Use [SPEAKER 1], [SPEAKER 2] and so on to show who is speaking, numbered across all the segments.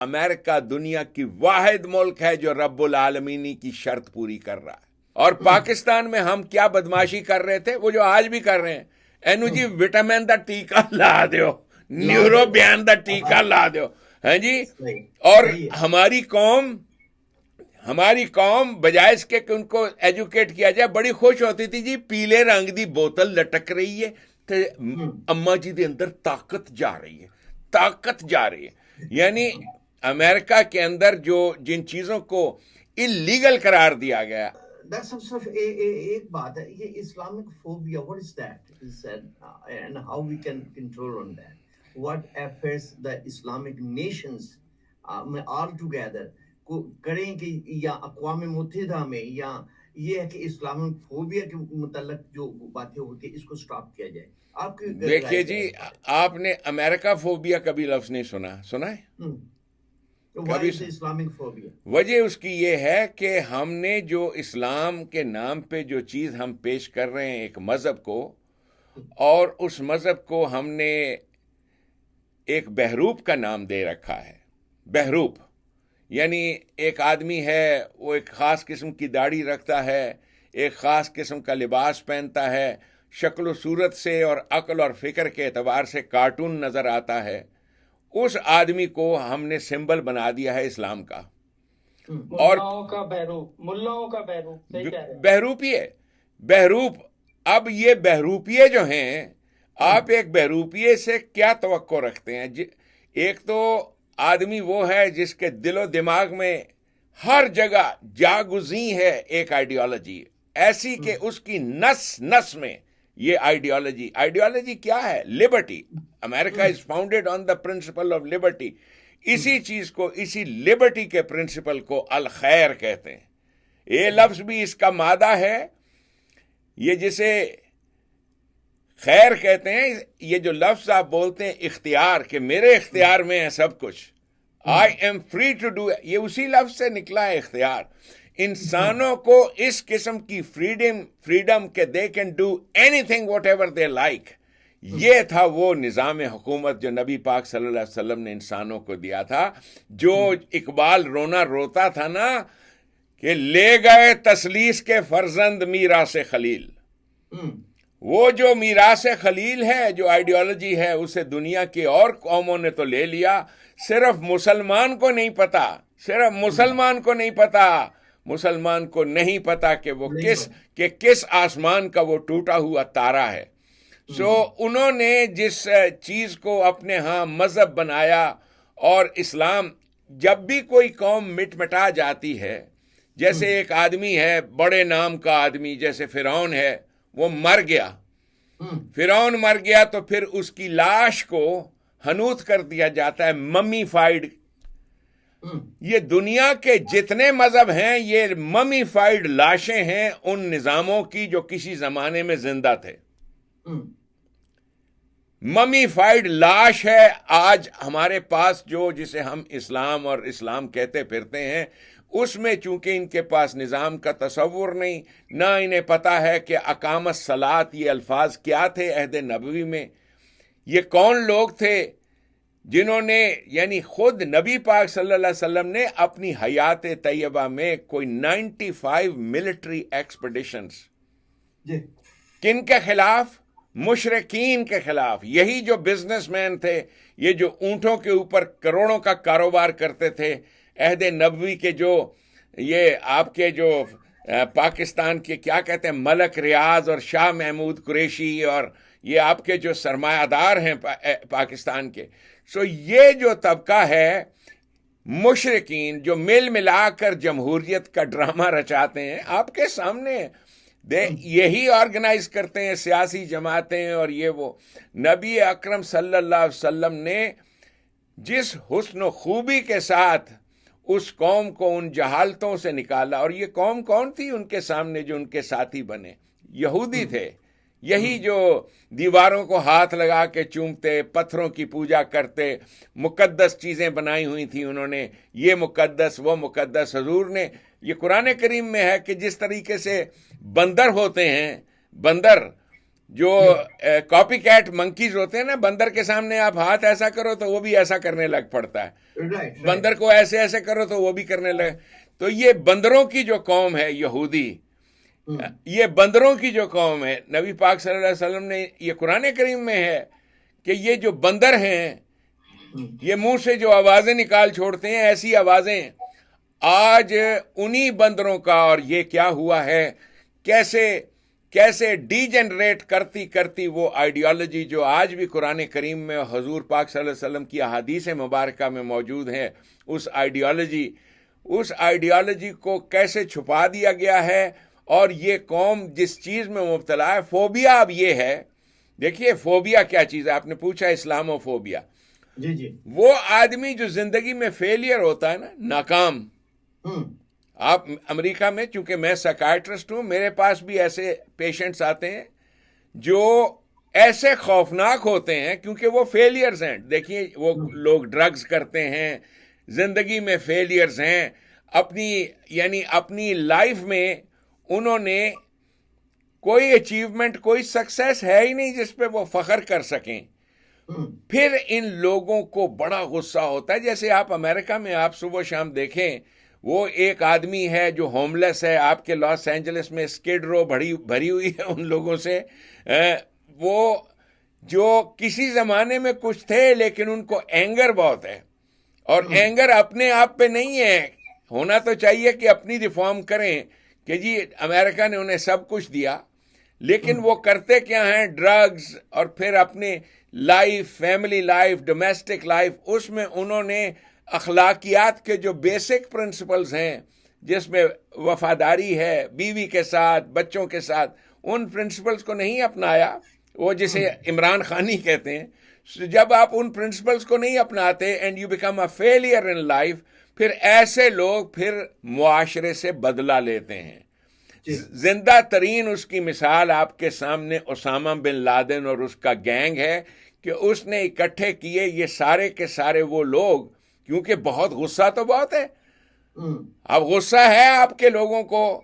[SPEAKER 1] امریکہ دنیا کی واحد ملک ہے جو رب العالمینی کی شرط پوری کر رہا ہے. اور پاکستان میں ہم کیا بدماشی کر رہے تھے, وہ جو آج بھی کر رہے ہیں, اینو جی وٹامن دا ٹیکہ لا دیو, نیورو بیان دا ٹیکہ لا دیو, ہاں جی. اور ہماری قوم بجائے اس کے کہ ان کو ایجوکیٹ کیا جائے بڑی خوش ہوتی تھی جی پیلے رنگ دی بوتل لٹک رہی ہے تے اما جی دے اندر طاقت جا رہی ہے. یعنی امریکہ کے اندر جن چیزوں کو انلیگل قرار دیا گیا.
[SPEAKER 2] ایک بات ہے یہ Islamic phobia, what is that? Is that and how we can control on that? What efforts the Islamic nations all together کریں کہ یا اقوام متحدہ میں یا یہ ہے کہ اسلامک فوبیا کے متعلق جو باتیں ہوتی ہیں اس کو سٹاپ کیا جائے. آپ کی
[SPEAKER 1] دیکھیے جی, آپ نے امریکہ فوبیا کبھی لفظ نہیں سنا ہے؟
[SPEAKER 2] اسلامک فوبیا
[SPEAKER 1] وجہ اس کی یہ ہے کہ ہم نے جو اسلام کے نام پہ جو چیز ہم پیش کر رہے ہیں ایک مذہب کو, اور اس مذہب کو ہم نے ایک بہروپ کا نام دے رکھا ہے. بہروپ یعنی ایک آدمی ہے, وہ ایک خاص قسم کی داڑھی رکھتا ہے, ایک خاص قسم کا لباس پہنتا ہے, شکل و صورت سے اور عقل اور فکر کے اعتبار سے کارٹون نظر آتا ہے. اس آدمی کو ہم نے سمبل بنا دیا ہے اسلام کا. اور بہروپ. اب یہ بہروپیے جو ہیں, آپ ایک بہروپیے سے کیا توقع رکھتے ہیں؟ ایک تو آدمی وہ ہے جس کے دل و دماغ میں ہر جگہ جاگزیں ہے ایک آئیڈیالوجی ایسی کہ اس کی نس میں یہ آئیڈیالوجی کیا ہے؟ Liberty. America is founded on the principle of Liberty. اسی چیز کو, اسی لبرٹی کے پرنسپل کو الخیر کہتے ہیں. یہ لفظ بھی اس کا مادہ ہے. یہ جسے خیر کہتے ہیں, یہ جو لفظ آپ بولتے ہیں اختیار, کہ میرے اختیار میں ہے سب کچھ, I am free to do, یہ اسی لفظ سے نکلا ہے اختیار. انسانوں کو اس قسم کی فریڈم کہ they can do any thing what ever they like. یہ تھا وہ نظام حکومت جو نبی پاک صلی اللہ علیہ وسلم نے انسانوں کو دیا تھا. جو اقبال روتا تھا نا کہ لے گئے تسلیس کے فرزند میراث خلیل. وہ جو میراث خلیل ہے, جو آئیڈیالوجی ہے, اسے دنیا کی اور قوموں نے تو لے لیا. صرف مسلمان کو نہیں پتا کہ وہ کس آسمان کا وہ ٹوٹا ہوا تارا ہے. سو انہوں نے جس چیز کو اپنے ہاں مذہب بنایا, اور اسلام جب بھی کوئی قوم مٹا جاتی ہے, جیسے ایک آدمی ہے بڑے نام کا آدمی جیسے فرعون ہے, وہ مر گیا تو پھر اس کی لاش کو ہنوت کر دیا جاتا ہے, ممی فائڈ. یہ دنیا کے جتنے مذہب ہیں یہ ممی فائڈ لاشیں ہیں ان نظاموں کی جو کسی زمانے میں زندہ تھے. ممی فائڈ لاش ہے آج ہمارے پاس, جسے ہم اسلام اور اسلام کہتے پھرتے ہیں. اس میں چونکہ ان کے پاس نظام کا تصور نہیں, نہ انہیں پتا ہے کہ اقام الصلاۃ یہ الفاظ کیا تھے عہد نبوی میں. یہ کون لوگ تھے جنہوں نے, یعنی خود نبی پاک صلی اللہ علیہ وسلم نے اپنی حیات طیبہ میں کوئی 95 ملٹری ایکسپیڈیشنز کن کے خلاف؟ مشرکین کے خلاف. یہی جو بزنس مین تھے, یہ جو اونٹوں کے اوپر کروڑوں کا کاروبار کرتے تھے, عہد نبوی کے جو یہ آپ کے جو پاکستان کے کیا کہتے ہیں ملک ریاض اور شاہ محمود قریشی, اور یہ آپ کے جو سرمایہ دار ہیں پاکستان کے. سو یہ جو طبقہ ہے مشرکین جو مل ملا کر جمہوریت کا ڈرامہ رچاتے ہیں آپ کے سامنے, یہی آرگنائز کرتے ہیں سیاسی جماعتیں. اور یہ وہ نبی اکرم صلی اللہ علیہ وسلم نے جس حسن و خوبی کے ساتھ اس قوم کو ان جہالتوں سے نکالا, اور یہ قوم کون تھی ان کے سامنے جو ان کے ساتھی بنے؟ یہودی تھے. یہی جو دیواروں کو ہاتھ لگا کے چومتے, پتھروں کی پوجا کرتے, مقدس چیزیں بنائی ہوئی تھیں انہوں نے, یہ مقدس وہ مقدس. حضور نے, یہ قرآن کریم میں ہے کہ جس طریقے سے بندر ہوتے ہیں, بندر جو کاپی کیٹ منکیز ہوتے ہیں نا، بندر کے سامنے آپ ہاتھ ایسا کرو تو وہ بھی ایسا کرنے لگ پڑتا ہے،
[SPEAKER 2] Right,
[SPEAKER 1] بندر کو ایسے ایسے کرو تو وہ بھی کرنے لگے. تو یہ بندروں کی جو قوم ہے یہودی، یہ بندروں کی جو قوم ہے، نبی پاک صلی اللہ علیہ وسلم نے، یہ قرآن کریم میں ہے کہ یہ جو بندر ہیں یہ منہ سے جو آوازیں نکال چھوڑتے ہیں، ایسی آوازیں آج انہی بندروں کا، اور یہ کیا ہوا ہے، کیسے ڈی جنریٹ کرتی کرتی وہ آئیڈیالوجی جو آج بھی قرآن کریم میں حضور پاک صلی اللہ علیہ وسلم کی احادیث مبارکہ میں موجود ہے، اس آئیڈیالوجی کو کیسے چھپا دیا گیا ہے. اور یہ قوم جس چیز میں مبتلا ہے، فوبیا اب یہ ہے. دیکھیے فوبیا کیا چیز ہے، آپ نے پوچھا اسلام و فوبیا.
[SPEAKER 2] جی
[SPEAKER 1] وہ آدمی جو زندگی میں فیلئر ہوتا ہے نا، ناکام. آپ امریکہ میں، چونکہ میں سائیکائٹرسٹ ہوں، میرے پاس بھی ایسے پیشنٹس آتے ہیں جو ایسے خوفناک ہوتے ہیں کیونکہ وہ فیلئرز ہیں. دیکھیے وہ لوگ ڈرگز کرتے ہیں، زندگی میں فیلئرز ہیں، اپنی لائف میں انہوں نے کوئی اچیومنٹ، کوئی سکسیس ہے ہی نہیں جس پہ وہ فخر کر سکیں. پھر ان لوگوں کو بڑا غصہ ہوتا ہے. جیسے آپ امریکہ میں آپ صبح و شام دیکھیں، وہ ایک آدمی ہے جو ہوم لیس ہے، آپ کے لاس اینجلس میں اسکیڈ رو بھری ہوئی ہے ان لوگوں سے، وہ جو کسی زمانے میں کچھ تھے لیکن ان کو اینگر بہت ہے. اور اینگر اپنے آپ پہ نہیں ہے، ہونا تو چاہیے کہ اپنی ریفارم کریں کہ جی امریکہ نے انہیں سب کچھ دیا، لیکن وہ کرتے کیا ہیں، ڈرگز، اور پھر اپنے life, family life, domestic life, اس میں انہوں نے اخلاقیات کے جو بیسک پرنسپلز ہیں، جس میں وفاداری ہے بیوی کے ساتھ، بچوں کے ساتھ، ان پرنسپلز کو نہیں اپنایا. وہ جسے عمران خانی کہتے ہیں. جب آپ ان پرنسپلز کو نہیں اپناتے and you become a failure in life, پھر ایسے لوگ پھر معاشرے سے بدلہ لیتے ہیں. زندہ ترین اس کی مثال آپ کے سامنے اسامہ بن لادن اور اس کا گینگ ہے کہ اس نے اکٹھے کیے یہ سارے کے سارے وہ لوگ، کیونکہ بہت غصہ تو بہت ہے. اب غصہ ہے آپ کے لوگوں کو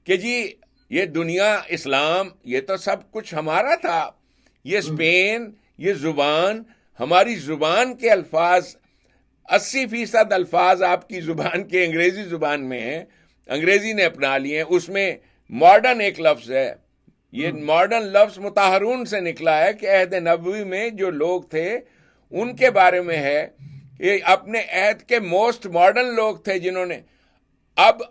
[SPEAKER 1] کہ جی یہ دنیا، اسلام، یہ تو سب کچھ ہمارا تھا. یہ اسپین، یہ زبان، ہماری زبان کے الفاظ 80% الفاظ آپ کی زبان کے انگریزی زبان میں ہیں، انگریزی نے اپنا لیے ہیں. اس میں ماڈرن ایک لفظ ہے، یہ ماڈرن لفظ مطہرون سے نکلا ہے کہ عہد نبوی میں جو لوگ تھے ان کے بارے میں ہے. یہ اپنے عہد کے موسٹ ماڈرن لوگ تھے جنہوں نے اب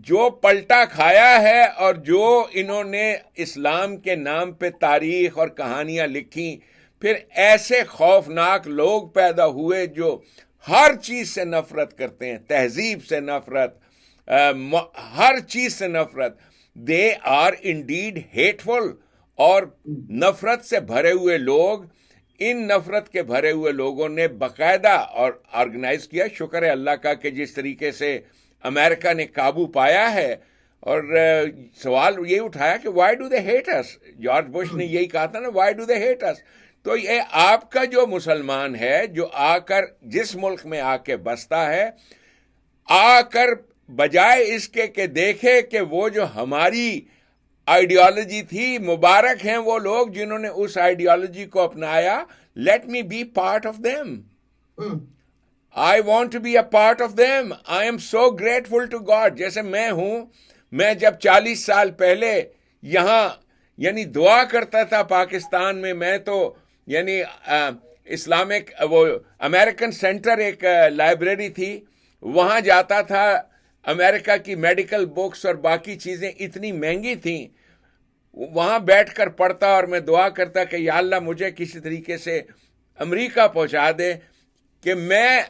[SPEAKER 1] جو پلٹا کھایا ہے، اور جو انہوں نے اسلام کے نام پہ تاریخ اور کہانیاں لکھی. پھر ایسے خوفناک لوگ پیدا ہوئے جو ہر چیز سے نفرت کرتے ہیں، تہذیب سے نفرت، ہر چیز سے نفرت. They are indeed hateful. اور نفرت سے بھرے ہوئے لوگ، ان نفرت کے بھرے ہوئے لوگوں نے باقاعدہ اور آرگنائز کیا. شکر ہے اللہ کا کہ جس طریقے سے امریکہ نے قابو پایا ہے. اور سوال یہ اٹھایا کہ why do they hate us. George Bush نے یہی کہا تھا نا، why do they hate us. تو یہ آپ کا جو مسلمان ہے جو آ کر جس ملک میں آ کے بستا ہے، آ کر بجائے اس کے کہ دیکھے کہ وہ جو ہماری آئیڈیالوجی تھی، مبارک ہیں وہ لوگ جنہوں نے اس آئیڈیالوجی کو اپنایا. Let me be part of them. I want to be a part of them. I am so grateful to God. جیسے میں ہوں، میں جب 40 سال پہلے یہاں دعا کرتا تھا پاکستان میں تو اسلامک وہ امریکن سینٹر ایک لائبریری تھی، وہاں جاتا تھا. امریکہ کی میڈیکل بکس اور باقی چیزیں اتنی مہنگی تھیں، وہاں بیٹھ کر پڑھتا اور میں دعا کرتا کہ یا اللہ مجھے کسی طریقے سے امریکہ پہنچا دے. کہ میں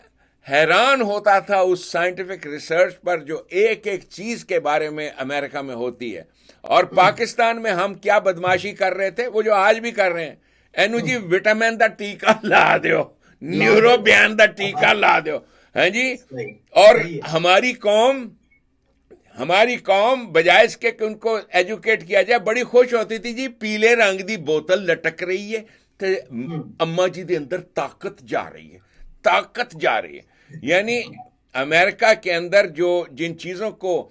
[SPEAKER 1] حیران ہوتا تھا اس سائنٹیفک ریسرچ پر جو ایک ایک چیز کے بارے میں امریکہ میں ہوتی ہے. اور پاکستان میں ہم کیا بدماشی کر رہے تھے، وہ جو آج بھی کر رہے ہیں. اینو جی وٹامن دا ٹیکہ لا دیو، نیورو بیان دا ٹیکہ لا دیو، ہاں جی. اور ہماری قوم بجائے اس کے کہ ان کو ایجوکیٹ کیا جائے، بڑی خوش ہوتی تھی. جی پیلے رنگ دی بوتل لٹک رہی ہے تے اما جی دے اندر طاقت جا رہی ہے، طاقت جا رہی ہے. یعنی امریکہ کے اندر جو جن چیزوں کو